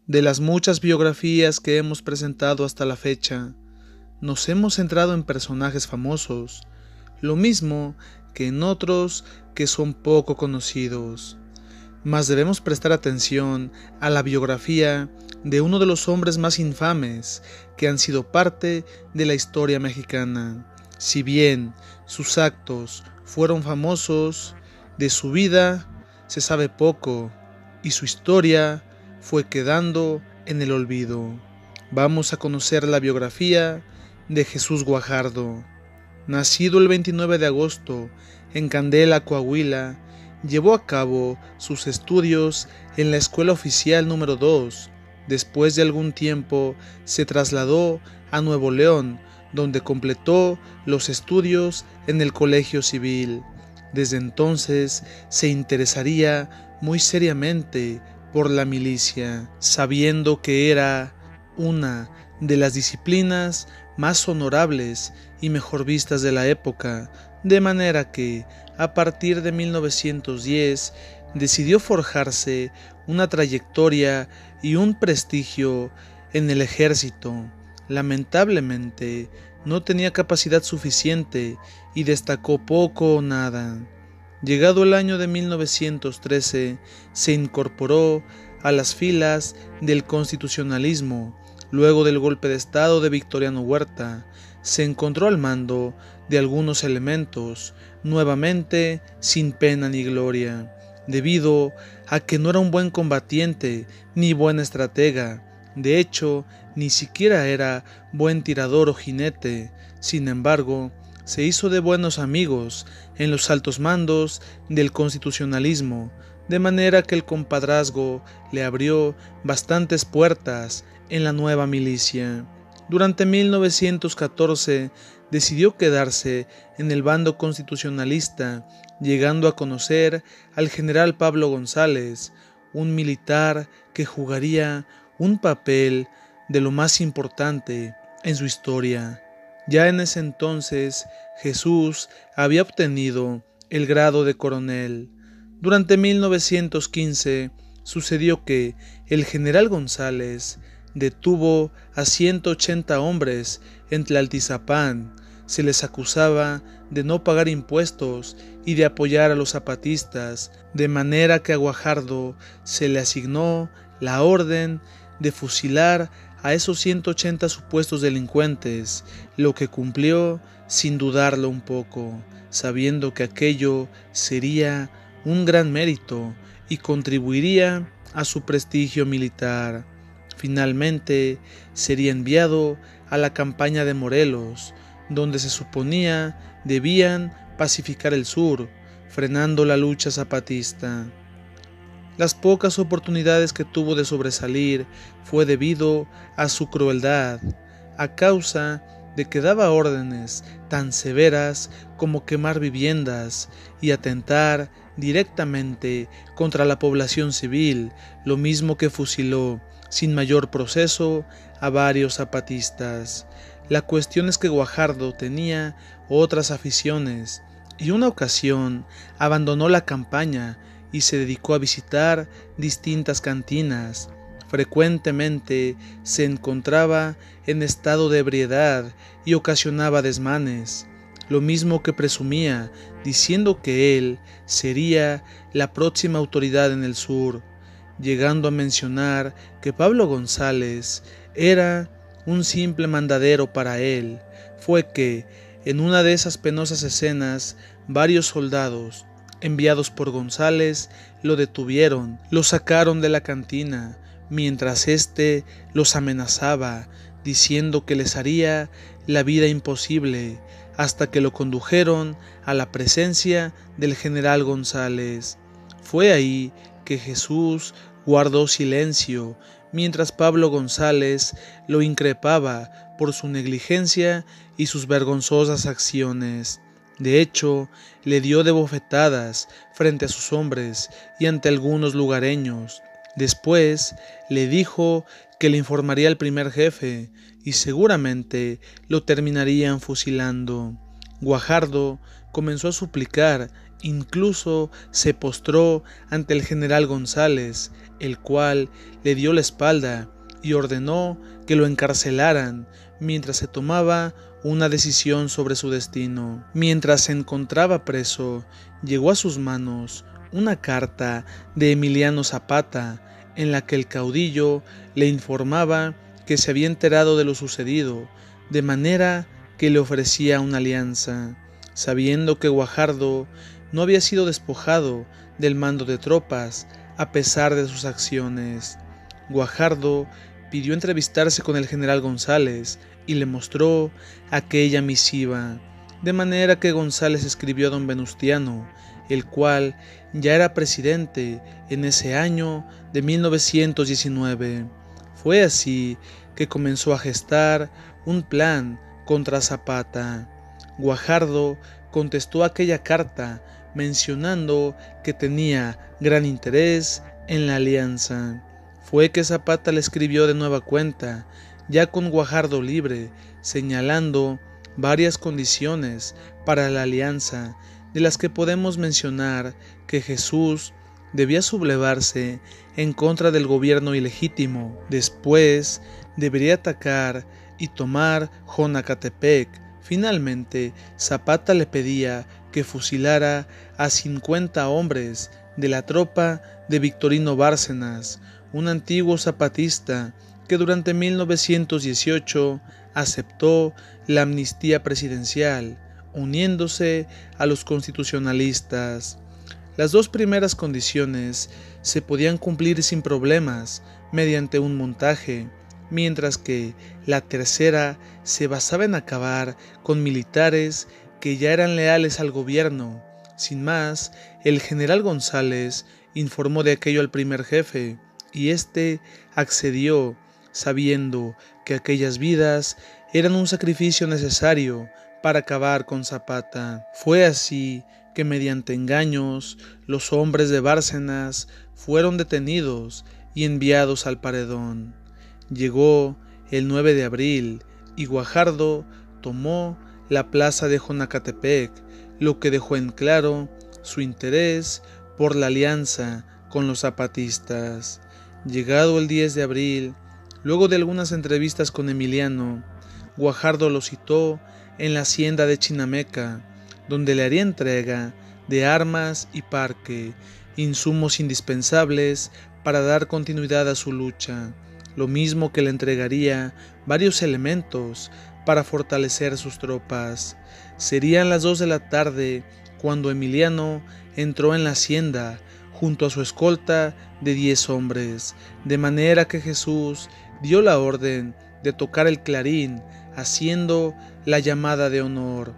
De las muchas biografías que hemos presentado hasta la fecha, nos hemos centrado en personajes famosos, lo mismo que en otros que son poco conocidos. Mas debemos prestar atención a la biografía de uno de los hombres más infames que han sido parte de la historia mexicana. Si bien sus actos fueron famosos, de su vida se sabe poco y su historia fue quedando en el olvido. Vamos a conocer la biografía de Jesús Guajardo. Nacido el 29 de agosto en Candela, Coahuila, llevó a cabo sus estudios en la Escuela Oficial número 2. Después de algún tiempo se trasladó a Nuevo León, donde completó los estudios en el Colegio Civil. Desde entonces se interesaría muy seriamente por la milicia, sabiendo que era una de las disciplinas más honorables y mejor vistas de la época, de manera que, a partir de 1910, decidió forjarse una trayectoria y un prestigio en el ejército. Lamentablemente, no tenía capacidad suficiente y destacó poco o nada. Llegado el año de 1913, se incorporó a las filas del constitucionalismo. Luego del golpe de estado de Victoriano Huerta, se encontró al mando de algunos elementos, nuevamente sin pena ni gloria, debido a que no era un buen combatiente ni buen estratega. De hecho, ni siquiera era buen tirador o jinete. Sin embargo, se hizo de buenos amigos en los altos mandos del constitucionalismo, de manera que el compadrazgo le abrió bastantes puertas en la nueva milicia. Durante 1914 decidió quedarse en el bando constitucionalista, llegando a conocer al general Pablo González, un militar que jugaría un papel de lo más importante en su historia. Ya en ese entonces, Jesús había obtenido el grado de coronel. Durante 1915 sucedió que el general González detuvo a 180 hombres en Tlaltizapán. Se les acusaba de no pagar impuestos y de apoyar a los zapatistas, de manera que a Guajardo se le asignó la orden de fusilar a esos 180 supuestos delincuentes, lo que cumplió sin dudarlo un poco, sabiendo que aquello sería un gran mérito y contribuiría a su prestigio militar. Finalmente sería enviado a la campaña de Morelos, donde se suponía debían pacificar el sur, frenando la lucha zapatista. Las pocas oportunidades que tuvo de sobresalir fue debido a su crueldad, a causa de que daba órdenes tan severas como quemar viviendas y atentar directamente contra la población civil, lo mismo que fusiló sin mayor proceso a varios zapatistas. La cuestión es que Guajardo tenía otras aficiones y una ocasión abandonó la campaña y se dedicó a visitar distintas cantinas. Frecuentemente se encontraba en estado de ebriedad y ocasionaba desmanes, lo mismo que presumía, diciendo que él sería la próxima autoridad en el sur, llegando a mencionar que Pablo González era un simple mandadero para él. Fue que, en una de esas penosas escenas, varios soldados enviados por González lo detuvieron, lo sacaron de la cantina, mientras éste los amenazaba, diciendo que les haría la vida imposible, hasta que lo condujeron a la presencia del general González. Fue ahí que Jesús guardó silencio, mientras Pablo González lo increpaba por su negligencia y sus vergonzosas acciones. De hecho, le dio de bofetadas frente a sus hombres y ante algunos lugareños. Después le dijo que le informaría al primer jefe y seguramente lo terminarían fusilando. Guajardo comenzó a suplicar Incluso se postró ante el general González, el cual le dio la espalda y ordenó que lo encarcelaran mientras se tomaba una decisión sobre su destino. Mientras se encontraba preso, llegó a sus manos una carta de Emiliano Zapata en la que el caudillo le informaba que se había enterado de lo sucedido, de manera que le ofrecía una alianza, sabiendo que Guajardo no había sido despojado del mando de tropas a pesar de sus acciones. Guajardo pidió entrevistarse con el general González y le mostró aquella misiva, de manera que González escribió a don Venustiano, el cual ya era presidente en ese año de 1919. Fue así que comenzó a gestar un plan contra Zapata. Guajardo contestó aquella carta mencionando que tenía gran interés en la alianza. Fue que Zapata le escribió de nueva cuenta, ya con Guajardo libre, señalando varias condiciones para la alianza, de las que podemos mencionar que Jesús debía sublevarse en contra del gobierno ilegítimo. Después debería atacar y tomar Jonacatepec. Finalmente, Zapata le pedía que fusilara a 50 hombres de la tropa de Victorino Bárcenas, un antiguo zapatista que durante 1918 aceptó la amnistía presidencial, uniéndose a los constitucionalistas. Las dos primeras condiciones se podían cumplir sin problemas mediante un montaje, mientras que la tercera se basaba en acabar con militares que ya eran leales al gobierno. Sin más, el general González informó de aquello al primer jefe, y éste accedió, sabiendo que aquellas vidas eran un sacrificio necesario para acabar con Zapata. Fue así que mediante engaños los hombres de Bárcenas fueron detenidos y enviados al paredón. Llegó el 9 de abril y Guajardo tomó la plaza de Jonacatepec, lo que dejó en claro su interés por la alianza con los zapatistas. Llegado el 10 de abril, luego de algunas entrevistas con Emiliano, Guajardo lo citó en la hacienda de Chinameca, donde le haría entrega de armas y parque, insumos indispensables para dar continuidad a su lucha, lo mismo que le entregaría varios elementos para fortalecer sus tropas. Serían las 2 de la tarde cuando Emiliano entró en la hacienda junto a su escolta de 10 hombres, de manera que Jesús dio la orden de tocar el clarín, haciendo la llamada de honor.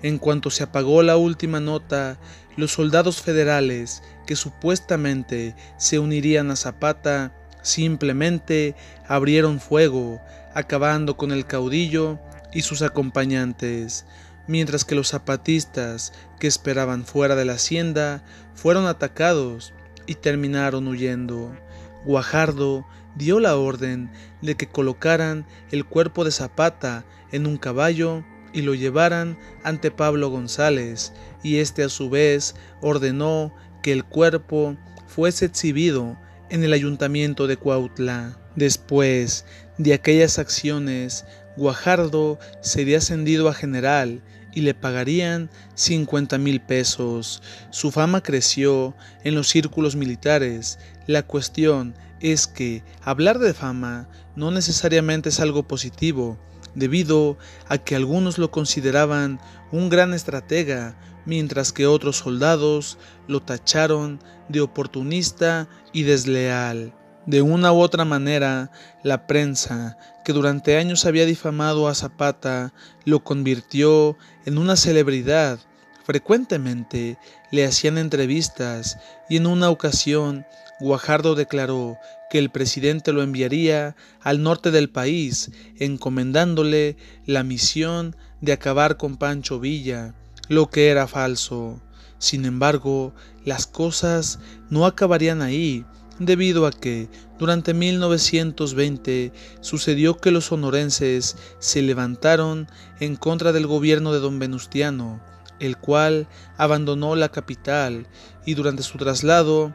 En cuanto se apagó la última nota, los soldados federales que supuestamente se unirían a Zapata simplemente abrieron fuego, acabando con el caudillo y sus acompañantes, mientras que los zapatistas que esperaban fuera de la hacienda fueron atacados y terminaron huyendo. Guajardo dio la orden de que colocaran el cuerpo de Zapata en un caballo y lo llevaran ante Pablo González, y éste a su vez ordenó que el cuerpo fuese exhibido en el ayuntamiento de Cuautla. Después de aquellas acciones, Guajardo sería ascendido a general y le pagarían 50,000 pesos. Su fama creció en los círculos militares. La cuestión es que hablar de fama no necesariamente es algo positivo, debido a que algunos lo consideraban un gran estratega, mientras que otros soldados lo tacharon de oportunista y desleal. De una u otra manera, la prensa, que durante años había difamado a Zapata, lo convirtió en una celebridad. Frecuentemente le hacían entrevistas y en una ocasión Guajardo declaró que el presidente lo enviaría al norte del país, encomendándole la misión de acabar con Pancho Villa, lo que era falso. Sin embargo, las cosas no acabarían ahí, debido a que durante 1920 sucedió que los sonorenses se levantaron en contra del gobierno de don Venustiano, el cual abandonó la capital y durante su traslado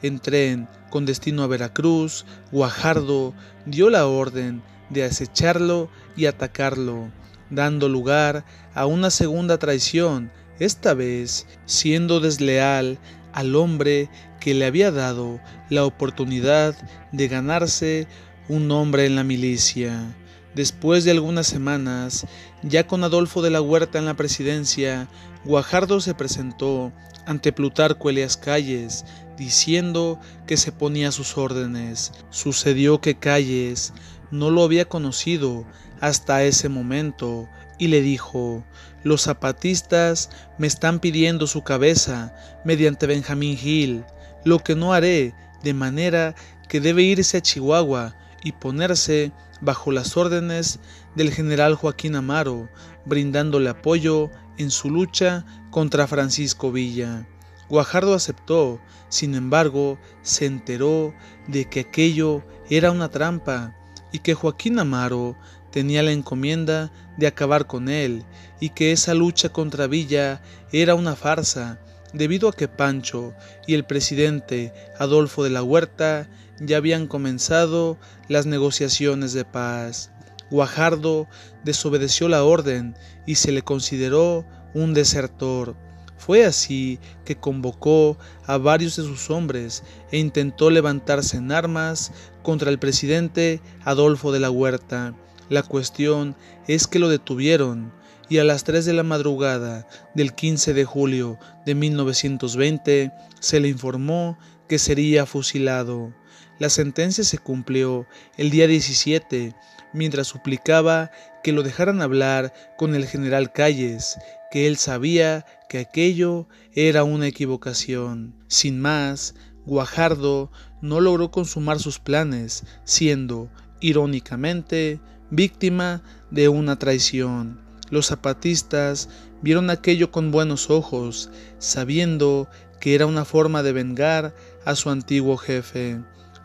en tren con destino a Veracruz, Guajardo dio la orden de acecharlo y atacarlo, dando lugar a una segunda traición, esta vez siendo desleal al hombre que le había dado la oportunidad de ganarse un nombre en la milicia. Después de algunas semanas, ya con Adolfo de la Huerta en la presidencia, Guajardo se presentó ante Plutarco Elías Calles, diciendo que se ponía a sus órdenes. Sucedió que Calles no lo había conocido hasta ese momento y le dijo: los zapatistas me están pidiendo su cabeza mediante Benjamín Gil, lo que no haré, de manera que debe irse a Chihuahua y ponerse bajo las órdenes del general Joaquín Amaro, brindándole apoyo en su lucha contra Francisco Villa. Guajardo aceptó, sin embargo, se enteró de que aquello era una trampa y que Joaquín Amaro tenía la encomienda de acabar con él y que esa lucha contra Villa era una farsa, debido a que Pancho y el presidente Adolfo de la Huerta ya habían comenzado las negociaciones de paz. Guajardo desobedeció la orden y se le consideró un desertor. Fue así que convocó a varios de sus hombres e intentó levantarse en armas contra el presidente Adolfo de la Huerta. La cuestión es que lo detuvieron y a las 3 de la madrugada del 15 de julio de 1920 se le informó que sería fusilado. La sentencia se cumplió el día 17, mientras suplicaba que lo dejaran hablar con el general Calles, que él sabía que aquello era una equivocación. Sin más, Guajardo no logró consumar sus planes, siendo, irónicamente, víctima de una traición. Los zapatistas vieron aquello con buenos ojos, sabiendo que era una forma de vengar a su antiguo jefe.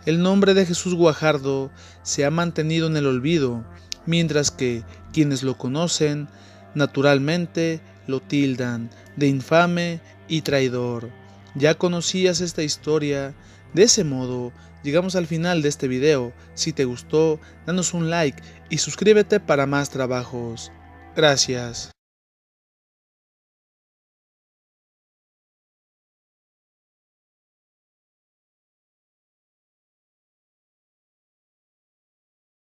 El nombre de Jesús Guajardo se ha mantenido en el olvido, mientras que quienes lo conocen, naturalmente, lo tildan de infame y traidor. ¿Ya conocías esta historia? De ese modo, llegamos al final de este video. Si te gustó, danos un like y suscríbete para más trabajos. Gracias.